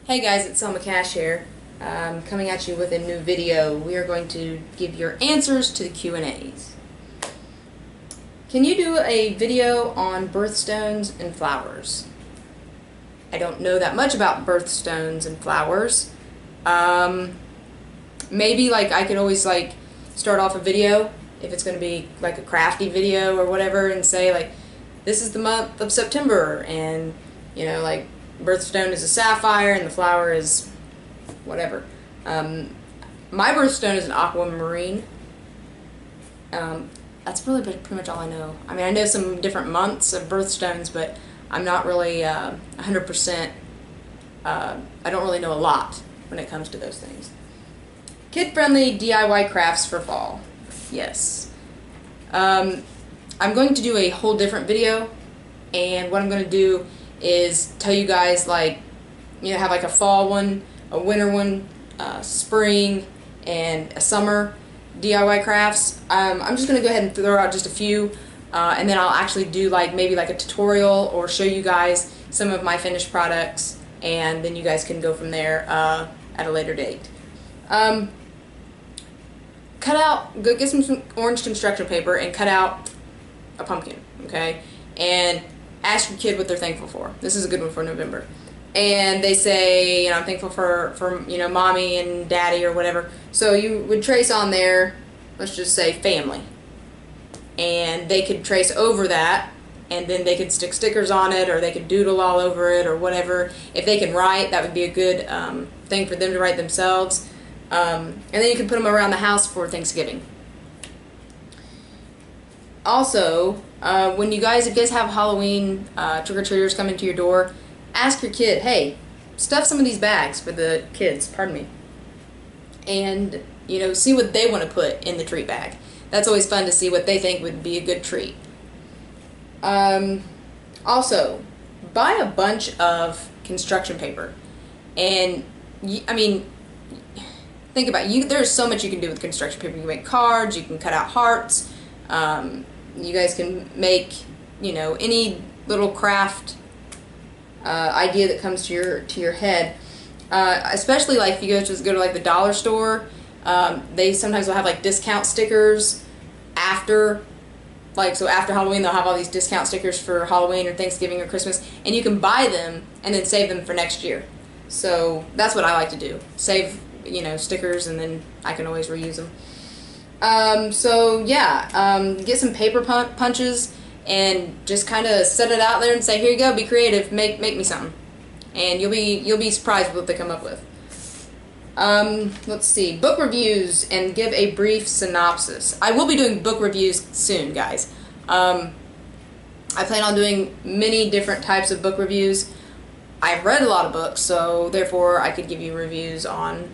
Hey guys, it's Selma here. Coming at you with a new video. We are going to give your answers to the Q&As. Can you do a video on birthstones and flowers? I don't know that much about birthstones and flowers. Maybe I could always start off a video if it's going to be like a crafty video or whatever, and say this is the month of September, and birthstone is a sapphire and the flower is whatever. My birthstone is an aquamarine. That's really pretty much all I know. I mean, I know some different months of birthstones, but I'm not really 100%. I don't really know a lot when it comes to those things. Kid-friendly DIY crafts for fall. Yes. I'm going to do a whole different video, and what I'm going to do is tell you guys have a fall one, a winter one, spring, and a summer DIY crafts. I'm just going to go ahead and throw out just a few, and then I'll actually do maybe a tutorial or show you guys some of my finished products, and then you guys can go from there at a later date. Go get some orange construction paper and cut out a pumpkin, okay? And ask your kid what they're thankful for. This is a good one for November. And they say, I'm thankful for mommy and daddy or whatever. So you would trace on there, let's just say family. And they could trace over that, and then they could stick stickers on it, or they could doodle all over it, or whatever. If they can write, that would be a good thing for them to write themselves. And then you can put them around the house for Thanksgiving. Also, if you guys have Halloween trick-or-treaters coming to your door, ask your kid, hey, stuff some of these bags for the kids, pardon me, and see what they want to put in the treat bag. That's always fun to see what they think would be a good treat. Also, buy a bunch of construction paper, and think about it. There's so much you can do with construction paper. You can make cards, you can cut out hearts. You guys can make, any little craft idea that comes to your head. Especially if you go to the dollar store, they sometimes will have discount stickers after, so after Halloween they'll have all these discount stickers for Halloween or Thanksgiving or Christmas, and you can buy them and then save them for next year. So that's what I like to do. Save, stickers, and then I can always reuse them. Get some paper punches and just kind of set it out there and say, here you go, be creative, make me something, and you'll be surprised with what they come up with. Let's see, book reviews and give a brief synopsis. I will be doing book reviews soon, guys. I plan on doing many different types of book reviews. I've read a lot of books, so therefore I could give you reviews on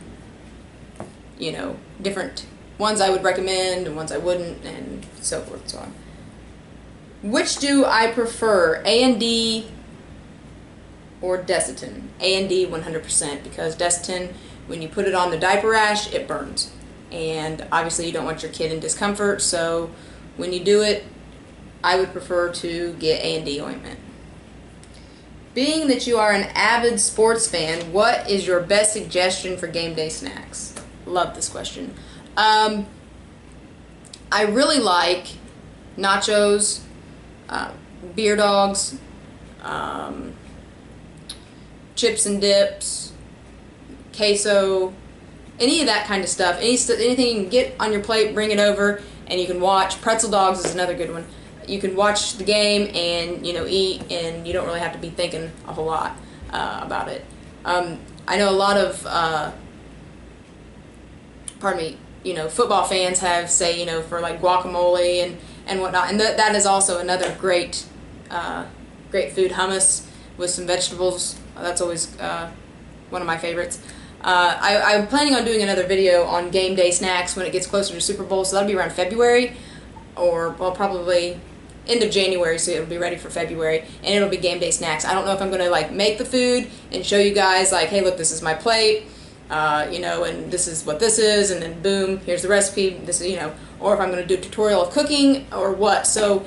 different ones I would recommend and ones I wouldn't, and so forth and so on. Which do I prefer, A&D or Desitin? A&D 100%, because Desitin, when you put it on the diaper rash, it burns. And obviously you don't want your kid in discomfort, so when you do it, I would prefer to get A&D ointment. Being that you are an avid sports fan, what is your best suggestion for game day snacks? Love this question. I really like nachos, beer dogs, chips and dips, queso, any of that kind of stuff. Anything you can get on your plate, bring it over, and you can watch. Pretzel dogs is another good one. You can watch the game and eat, and you don't really have to be thinking a whole lot about it. I know a lot of football fans have, say, for guacamole and whatnot, and that is also another great food. Hummus with some vegetables, that's always one of my favorites. I'm planning on doing another video on game day snacks when it gets closer to Super Bowl, so that'll be around February, or probably end of January, so it'll be ready for February, and it'll be game day snacks. I don't know if I'm going to make the food and show you guys hey, look, this is my plate, and this is what this is, and then boom, here's the recipe, this is, or if I'm going to do a tutorial of cooking or what. So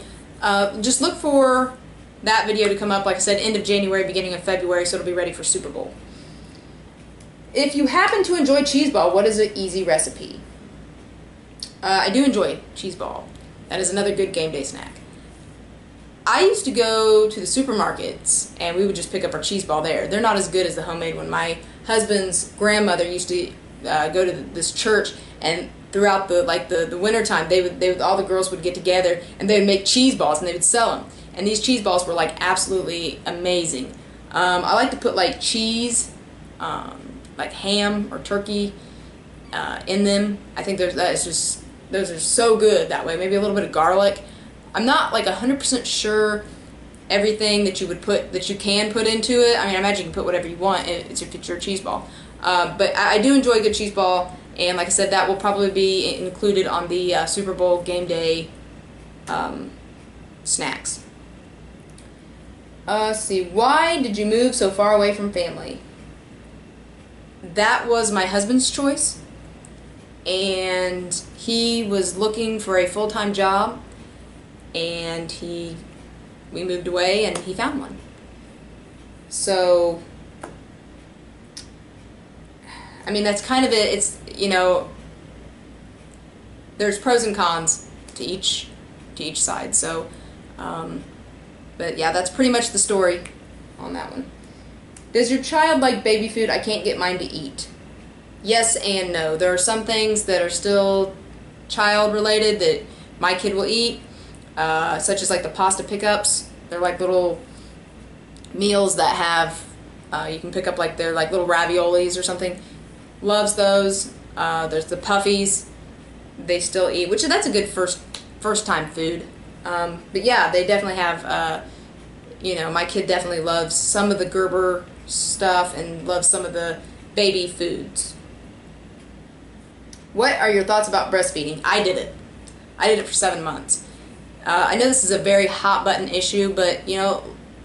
just look for that video to come up, like I said, end of January, beginning of February, so it'll be ready for Super Bowl. If you happen to enjoy cheese ball, what is an easy recipe? I do enjoy cheese ball. That is another good game day snack. I used to go to the supermarkets and we would just pick up our cheese ball there. They're not as good as the homemade one. My husband's grandmother used to go to this church, and throughout the winter time, they would all the girls would get together and they would make cheese balls and they would sell them. And these cheese balls were like absolutely amazing. I like to put like cheese, like ham or turkey in them. I think those are so good that way. Maybe a little bit of garlic. I'm not like 100% sure everything that you can put into it. I mean, I imagine you can put whatever you want if it's your cheese ball. But I do enjoy a good cheese ball, and like I said, that will probably be included on the Super Bowl game day snacks. Let's see, why did you move so far away from family? That was my husband's choice, and he was looking for a full-time job, and we moved away and he found one. So, I mean, that's kind of it. It's, there's pros and cons to each side. So, but yeah, that's pretty much the story on that one. Does your child like baby food? I can't get mine to eat. Yes and no. There are some things that are still child related that my kid will eat, such as like the pasta pickups. They're like little meals that have, you can pick up like they're like little raviolis or something. Loves those. There's the puffies. They still eat, which that's a good first time food. But yeah, they definitely have, my kid definitely loves some of the Gerber stuff and loves some of the baby foods. What are your thoughts about breastfeeding? I did it. I did it for 7 months. I know this is a very hot button issue, but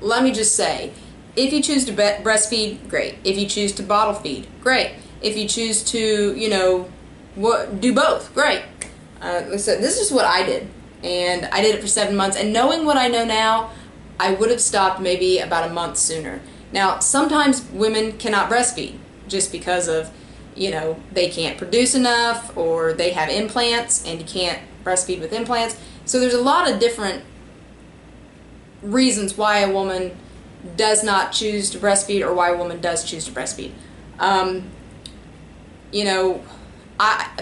let me just say, if you choose to breastfeed, great. If you choose to bottle feed, great. If you choose to, do both, great. So this is what I did, and I did it for 7 months. And knowing what I know now, I would have stopped maybe about a month sooner. Now, sometimes women cannot breastfeed just because of, they can't produce enough, or they have implants and you can't breastfeed with implants. So there's a lot of different reasons why a woman does not choose to breastfeed or why a woman does choose to breastfeed. The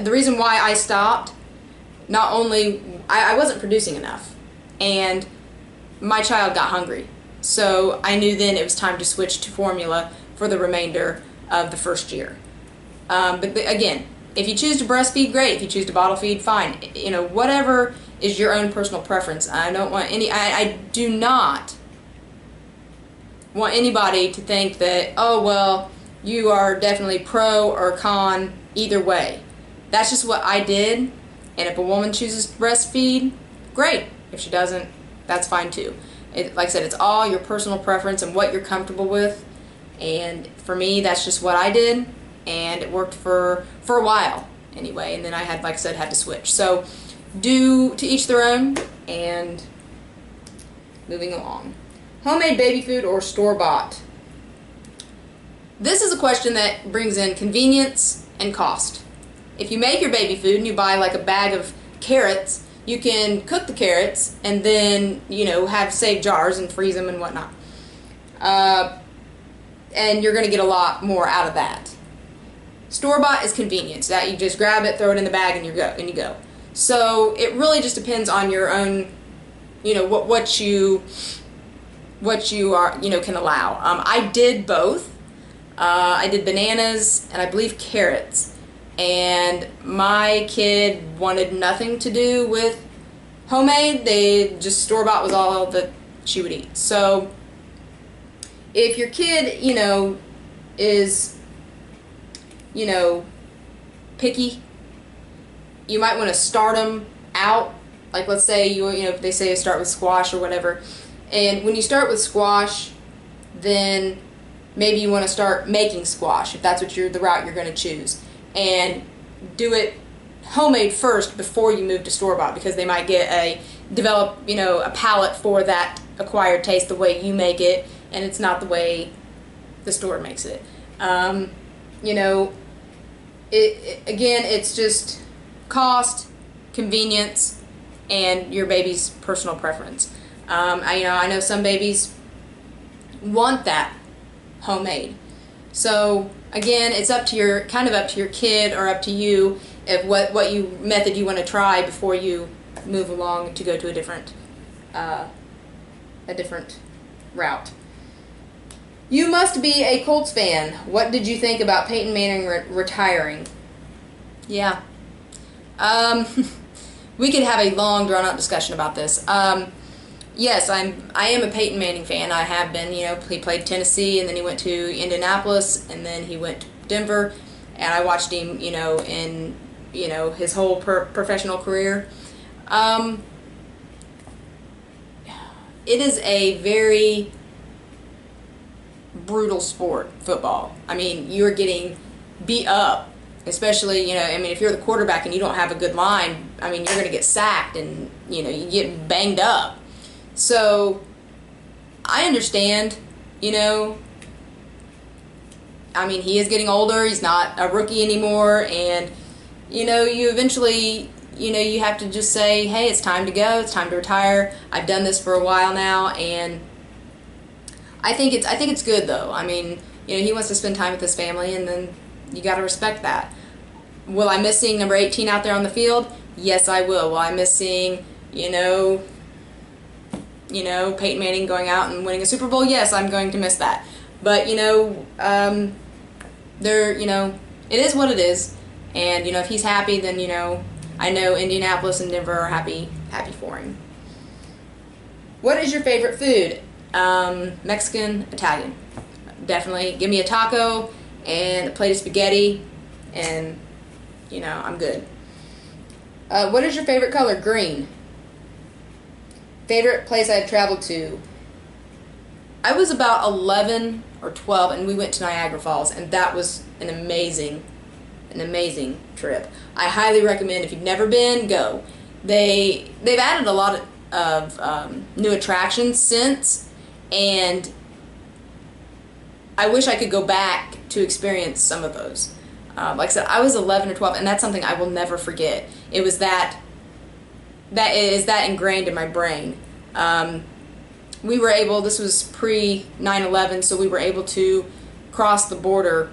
reason why I stopped, not only, I wasn't producing enough, and my child got hungry. So I knew then it was time to switch to formula for the remainder of the first year. But again, if you choose to breastfeed, great. If you choose to bottle feed, fine. Whatever is your own personal preference. I don't want I do not want anybody to think that, oh, well, you are definitely pro or con either way. That's just what I did. And if a woman chooses to breastfeed, great. If she doesn't, that's fine too. Like I said, it's all your personal preference and what you're comfortable with. And for me, that's just what I did. And it worked for a while anyway. And then I had, like I said, had to switch. So to each their own, and moving along. Homemade baby food or store-bought? This is a question that brings in convenience and cost. If you make your baby food and you buy like a bag of carrots, you can cook the carrots and then, have saved jars and freeze them and whatnot. And you're going to get a lot more out of that. Store-bought is convenience. That you just grab it, throw it in the bag, and you go. So it really just depends on your own, what you are, can allow. I did both. I did bananas and I believe carrots. And my kid wanted nothing to do with homemade. They just store-bought was all that she would eat. So if your kid, is, picky, you might want to start them out. Like, let's say they say start with squash or whatever. And when you start with squash, then maybe you want to start making squash if that's the route you're going to choose. And do it homemade first before you move to store-bought, because they might develop a palate for that acquired taste the way you make it, and it's not the way the store makes it. you know, again, it's just cost, convenience, and your baby's personal preference. I know some babies want that homemade. So again, it's up to your kid or up to you if what method you want to try before you move along to go to a different route. You must be a Colts fan. What did you think about Peyton Manning retiring? Yeah. We could have a long, drawn-out discussion about this. Yes, I am a Peyton Manning fan. I have been. He played Tennessee, and then he went to Indianapolis, and then he went to Denver, and I watched him, in his whole professional career. It is a very brutal sport, football. I mean, you're getting beat up, especially, if you're the quarterback and you don't have a good line, I mean, you're going to get sacked and, you get banged up. So, I understand, I mean, he is getting older, he's not a rookie anymore, and, you eventually, you have to just say, hey, it's time to go, it's time to retire. I've done this for a while now, and I think it's good, though. I mean, he wants to spend time with his family, and then you got to respect that. Will I miss seeing number 18 out there on the field? Yes, I will. Will I miss seeing, Peyton Manning going out and winning a Super Bowl? Yes, I'm going to miss that. But, it is what it is. And, if he's happy, then, I know Indianapolis and Denver are happy for him. What is your favorite food? Mexican, Italian. Definitely. Give me a taco and a plate of spaghetti, and, I'm good. What is your favorite color? Green. Favorite place I've traveled to? I was about 11 or 12, and we went to Niagara Falls, and that was an amazing trip. I highly recommend, if you've never been, go. They've added a lot of new attractions since, and I wish I could go back to experience some of those. Like I said, I was 11 or 12, and that's something I will never forget. It was that ingrained in my brain. We were able, this was pre 9/11, so we were able to cross the border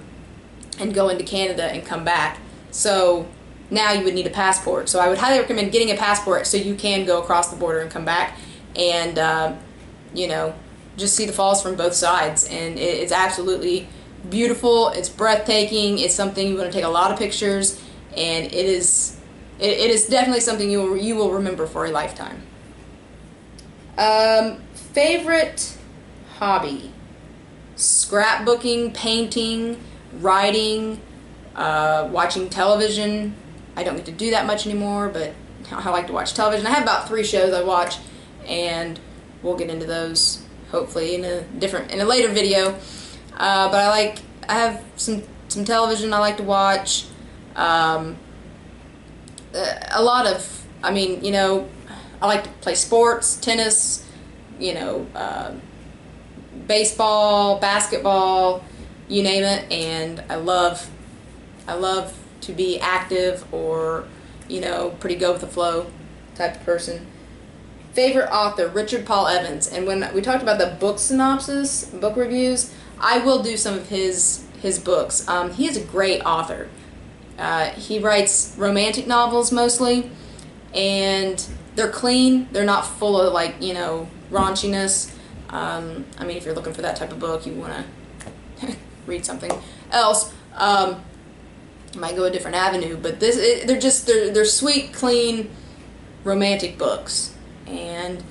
and go into Canada and come back. So now you would need a passport. So I would highly recommend getting a passport so you can go across the border and come back and, just see the falls from both sides. And it's absolutely beautiful. It's breathtaking. It's something you want to take a lot of pictures, and it is definitely something you will remember for a lifetime. Favorite hobby? Scrapbooking, painting, writing, watching television. I don't get to do that much anymore, but I like to watch television. I have about 3 shows I watch, and we'll get into those hopefully in a later video. But I have some television I like to watch. A lot of, I like to play sports, tennis, baseball, basketball, you name it, and I love to be active or, pretty go with the flow type of person. Favorite author? Richard Paul Evans. And when we talked about the book synopsis, book reviews, I will do some of his books. He is a great author. He writes romantic novels mostly, and they're clean. They're not full of raunchiness. If you're looking for that type of book, you want to read something else. Might go a different avenue, but they're sweet, clean, romantic books, and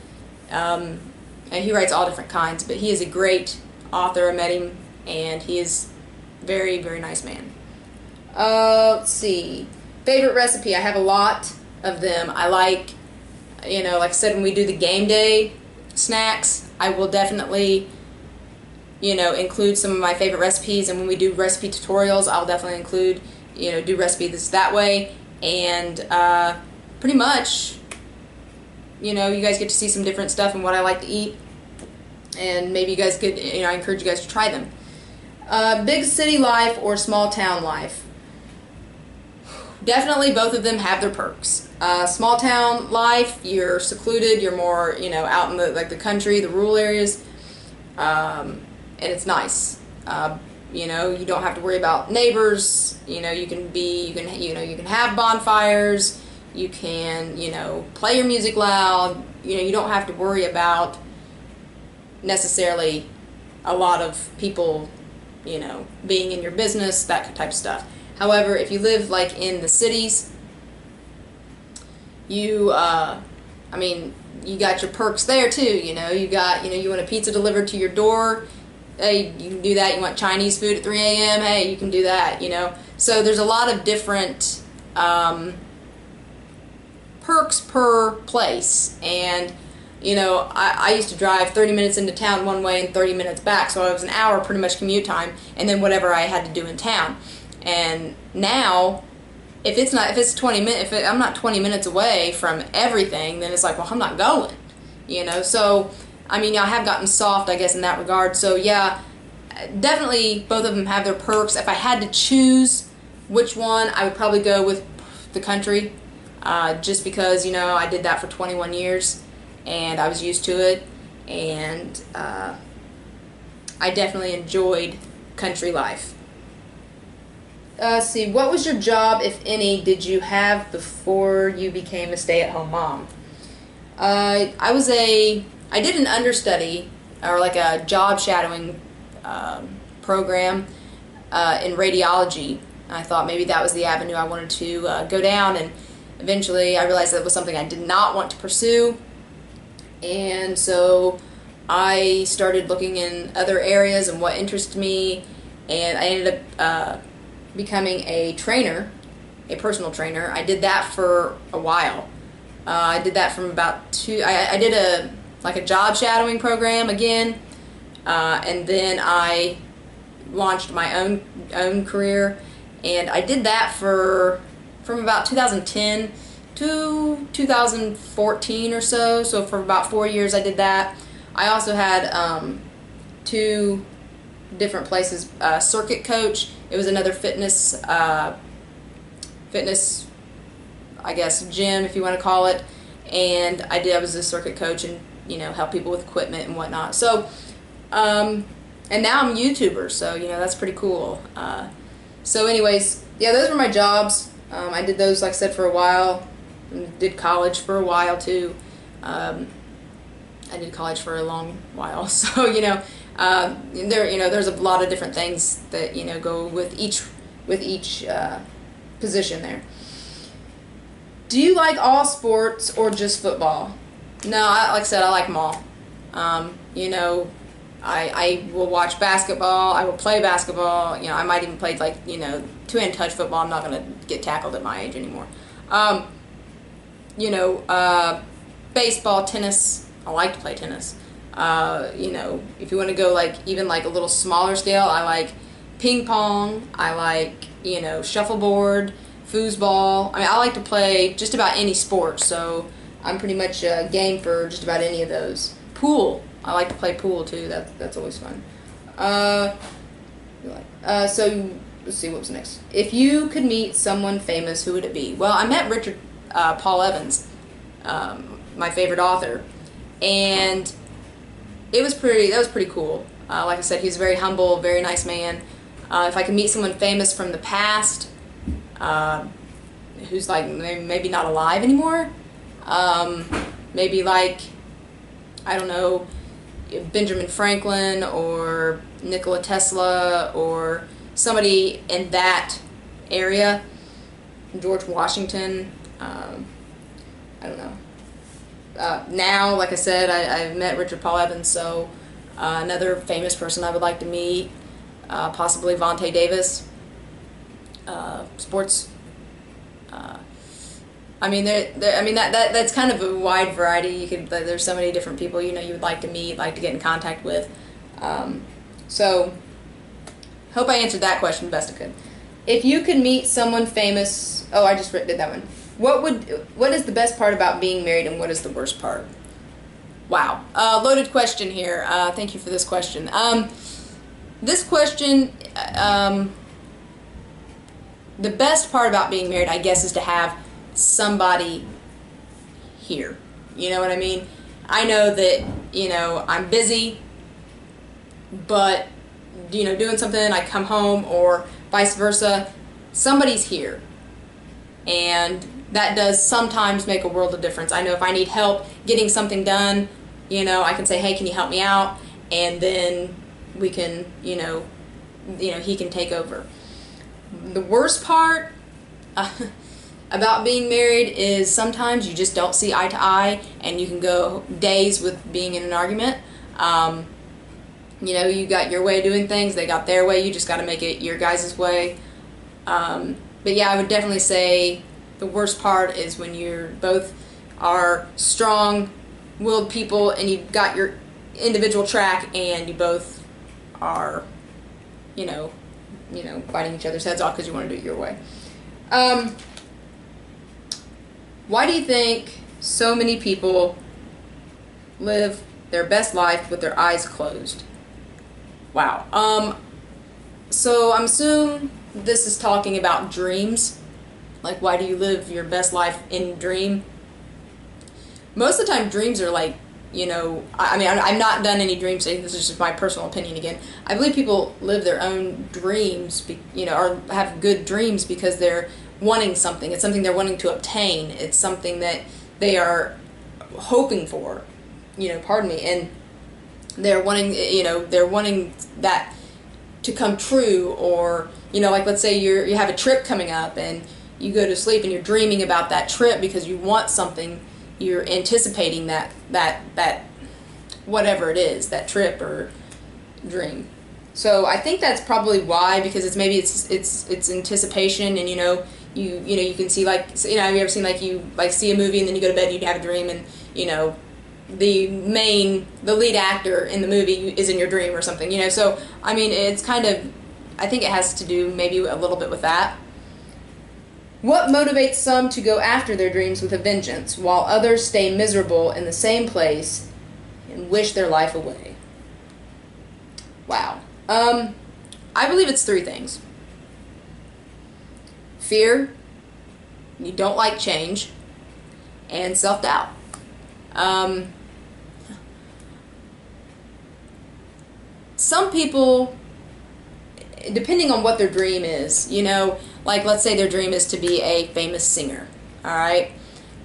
he writes all different kinds. But he is a great author. I met him, and he is very, very nice man. Let's see. Favorite recipe? I have a lot of them. I like I said, when we do the game day snacks, I will definitely, include some of my favorite recipes. And when we do recipe tutorials, I'll definitely include, do recipes that way. And pretty much, you guys get to see some different stuff and what I like to eat. And maybe you guys could, I encourage you guys to try them. Big city life or small town life? Definitely both of them have their perks. Small town life, you're secluded, you're more, out in the country, the rural areas, and it's nice. You don't have to worry about neighbors. You can have bonfires. You can, play your music loud. You don't have to worry about necessarily a lot of people, being in your business, that type of stuff. However, if you live like in the cities, you got your perks there too. You want a pizza delivered to your door. Hey, you can do that. You want Chinese food at 3 a.m. Hey, you can do that. So there's a lot of different perks per place, and I used to drive 30 minutes into town one way and 30 minutes back, so it was an hour pretty much commute time, and then whatever I had to do in town. And now, if I'm not 20 minutes away from everything, then it's like, well, I'm not going. So I have gotten soft, I guess, in that regard. So yeah, definitely both of them have their perks. If I had to choose which one, I would probably go with the country, just because I did that for 21 years and I was used to it, and I definitely enjoyed country life. See, what was your job, if any, did you have before you became a stay-at-home mom? I did an understudy, or like a job shadowing program in radiology. I thought maybe that was the avenue I wanted to go down, and eventually I realized that was something I did not want to pursue, and so I started looking in other areas and what interested me, and I ended up becoming a trainer, a personal trainer. I did that for a while. I did that from about I did a job shadowing program again, and then I launched my own career, and I did that from about 2010 to 2014 or so. So for about 4 years I did that. I also had 2 different places. Circuit coach. It was another fitness, I guess, gym, if you want to call it. And I was a circuit coach and help people with equipment and whatnot. So, and now I'm a YouTuber, so that's pretty cool. So, anyways, yeah, those were my jobs. I did those, like I said, for a while. Did college for a while too. I did college for a long while, so there's a lot of different things that go with each position there. Do you like all sports or just football? No, like I said, I like them all. I will watch basketball. I will play basketball. I might even play two-hand touch football. I'm not gonna get tackled at my age anymore. Baseball, tennis. I like to play tennis. If you want to go even a little smaller scale, I like ping pong. I like shuffleboard, foosball. I like to play just about any sport, so I'm pretty much game for just about any of those. Pool. I like to play pool too. That's always fun. So let's see, what was next. If you could meet someone famous, who would it be? Well, I met Richard Paul Evans, my favorite author, and that was pretty cool. Like I said, he's a very humble, very nice man. If I could meet someone famous from the past, who's maybe not alive anymore, maybe I don't know, Benjamin Franklin or Nikola Tesla or somebody in that area, George Washington. I don't know. Now, like I said, I've met Richard Paul Evans, so another famous person I would like to meet, possibly Vontae Davis. Sports. That's kind of a wide variety. There's so many different people you would like to meet, like to get in contact with. So, hope I answered that question best I could. If you could meet someone famous, I just did that one. What is the best part about being married, and what is the worst part? Wow, loaded question here. Thank you for this question. this question, the best part about being married, I guess, is to have somebody here. You know what I mean? I know that, I'm busy, but, doing something, I come home, or vice versa, somebody's here. And that does sometimes make a world of difference. I know if I need help getting something done, I can say, hey, can you help me out? And then we can, he can take over. The worst part about being married is sometimes you just don't see eye to eye, and you can go days with being in an argument. You got your way of doing things, they got their way, you just got to make it your guys' way. But yeah, I would definitely say the worst part is when you're both are strong-willed people and you've got your individual track, and you both are, biting each other's heads off because you want to do it your way. Why do you think so many people live their best life with their eyes closed? Wow. So I'm assuming this is talking about dreams. Like, why do you live your best life in dream? Most of the time, dreams are like, I've not done any dream study. This is just my personal opinion again. I believe people live their own dreams, or have good dreams because they're wanting something. It's something they're wanting to obtain. It's something that they are hoping for, and they're wanting that to come true, or, like, let's say you have a trip coming up and you go to sleep and you're dreaming about that trip because you want something. You're anticipating that whatever it is, that trip or dream. So I think that's probably why, because it's anticipation, and you can see, like, have you ever seen, like, you see a movie and then you go to bed and you have a dream, and the lead actor in the movie is in your dream or something, so I mean, it's kind of, I think it has to do maybe a little bit with that. What motivates some to go after their dreams with a vengeance, while others stay miserable in the same place and wish their life away? Wow. I believe it's three things. Fear, you don't like change, and self-doubt. Some people, depending on what their dream is, like, let's say their dream is to be a famous singer, all right?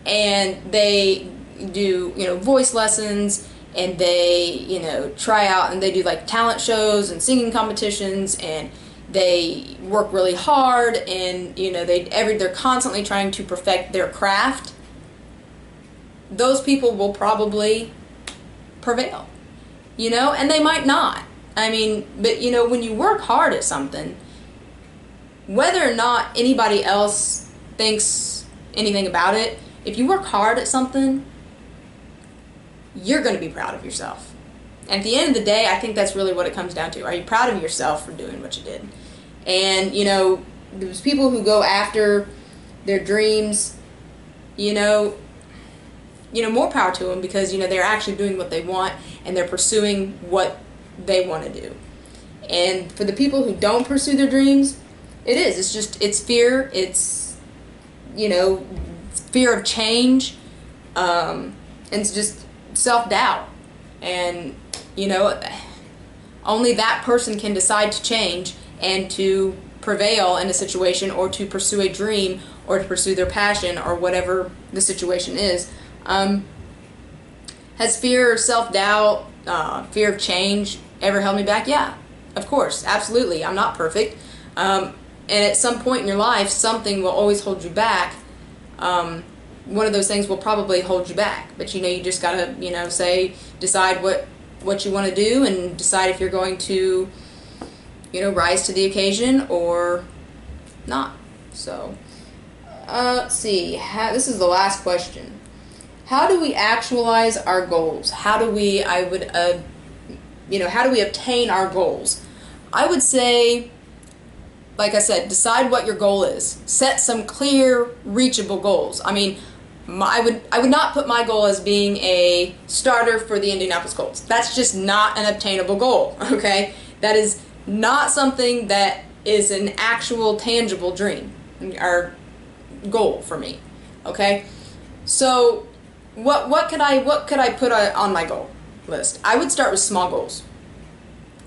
And they do, voice lessons, and they, try out, and they do, like, talent shows and singing competitions, and they work really hard, and, they're constantly trying to perfect their craft. Those people will probably prevail, and they might not. I mean, but, when you work hard at something, whether or not anybody else thinks anything about it, if you work hard at something, you're going to be proud of yourself. And at the end of the day, I think that's really what it comes down to. Are you proud of yourself for doing what you did? And, those people who go after their dreams, more power to them, because, they're actually doing what they want, and they're pursuing what they want to do. And for the people who don't pursue their dreams, it's fear, it's, fear of change, and it's just self-doubt. And, only that person can decide to change and to prevail in a situation, or to pursue a dream, or to pursue their passion, or whatever the situation is. Has fear or self-doubt, fear of change ever held me back? Yeah, of course, absolutely. I'm not perfect. And at some point in your life, something will always hold you back. One of those things will probably hold you back. But, you just got to, decide what you want to do, and decide if you're going to, rise to the occasion or not. So, let's see. This is the last question. How do we actualize our goals? How do we, how do we obtain our goals? I would say, like I said, decide what your goal is. Set some clear, reachable goals. I mean, I would not put my goal as being a starter for the Indianapolis Colts. That's just not an obtainable goal, okay? That is not something that is an actual tangible dream or goal for me. Okay, so what could I put on my goal list? I would start with small goals,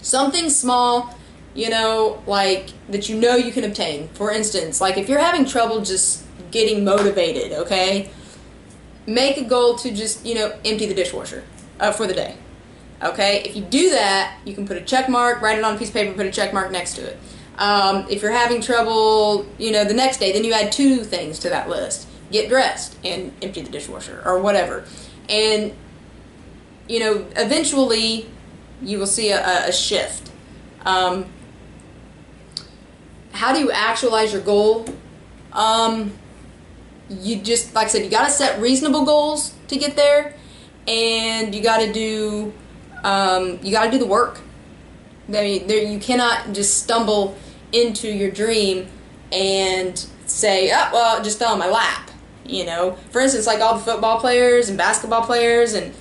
something small, you know, like that you know you can obtain. For instance, like if you're having trouble just getting motivated, okay, make a goal to just, you know, empty the dishwasher for the day. Okay, if you do that, you can put a check mark, write it on a piece of paper, put a check mark next to it. If you're having trouble, you know, the next day, then you add 2 things to that list. Get dressed and empty the dishwasher or whatever. And, you know, eventually you will see a shift. How do you actualize your goal? You just, like I said, you got to set reasonable goals to get there, and you got to do the work. I mean, you cannot just stumble into your dream and say, oh, well, it just fell in my lap. You know, for instance, like all the football players and basketball players and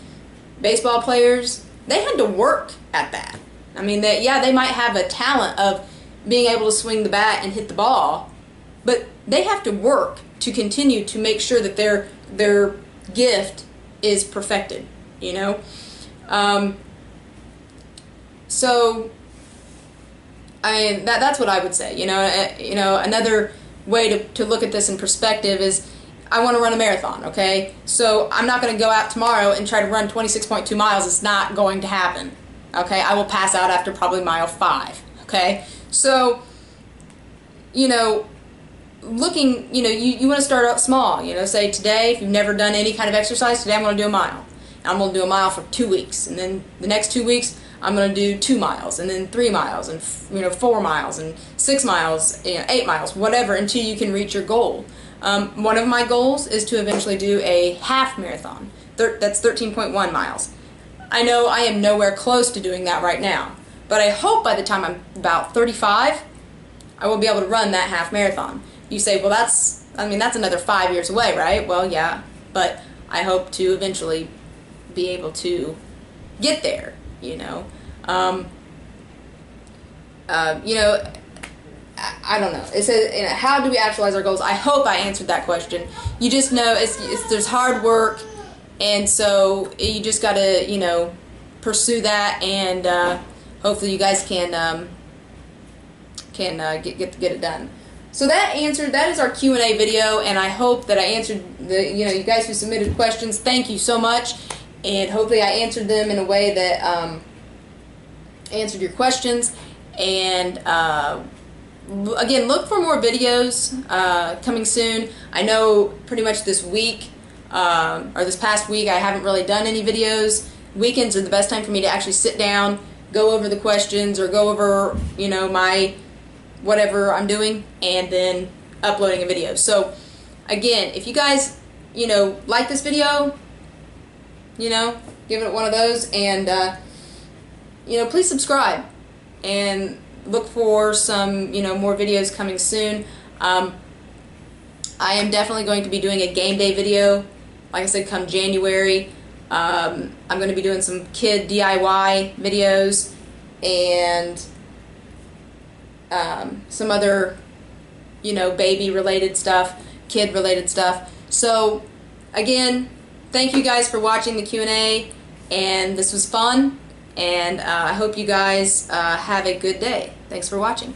baseball players, they had to work at that. I mean, they might have a talent of being able to swing the bat and hit the ball, but they have to work to continue to make sure that their gift is perfected, you know. So I mean, that's what I would say. You know, another way to look at this in perspective is, I want to run a marathon, okay? So I'm not going to go out tomorrow and try to run 26.2 miles. It's not going to happen, okay? I will pass out after probably mile 5, okay? So, you know, looking, you know, you want to start out small. You know, say today, if you've never done any kind of exercise, today I'm going to do a mile. And I'm going to do a mile for 2 weeks. And then the next 2 weeks, I'm going to do 2 miles, and then 3 miles, and, you know, 4 miles, and 6 miles, you know, 8 miles, whatever, until you can reach your goal. One of my goals is to eventually do a half marathon. That's 13.1 miles. I know I am nowhere close to doing that right now, but I hope by the time I'm about 35, I will be able to run that half marathon. You say, well, that's another 5 years away, right? Well, yeah, but I hope to eventually be able to get there, you know. You know, I don't know. It says, you know, how do we actualize our goals? I hope I answered that question. You just know there's hard work, and so you just got to, you know, pursue that, and hopefully you guys can get it done. So that is our Q&A video, and I hope that I answered you guys who submitted questions. Thank you so much, and hopefully I answered them in a way that answered your questions. And again, look for more videos coming soon. I know pretty much this week or this past week I haven't really done any videos. Weekends are the best time for me to actually sit down, go over the questions, or go over, you know, my whatever I'm doing, and then uploading a video. So again, if you guys, you know, like this video, you know, give it one of those, and you know, please subscribe and look for some, you know, more videos coming soon. I am definitely going to be doing a game day video, like I said, come January. I'm going to be doing some kid DIY videos, and some other, you know, baby related stuff, kid related stuff. So again, thank you guys for watching the Q&A, and this was fun, and I hope you guys have a good day. Thanks for watching.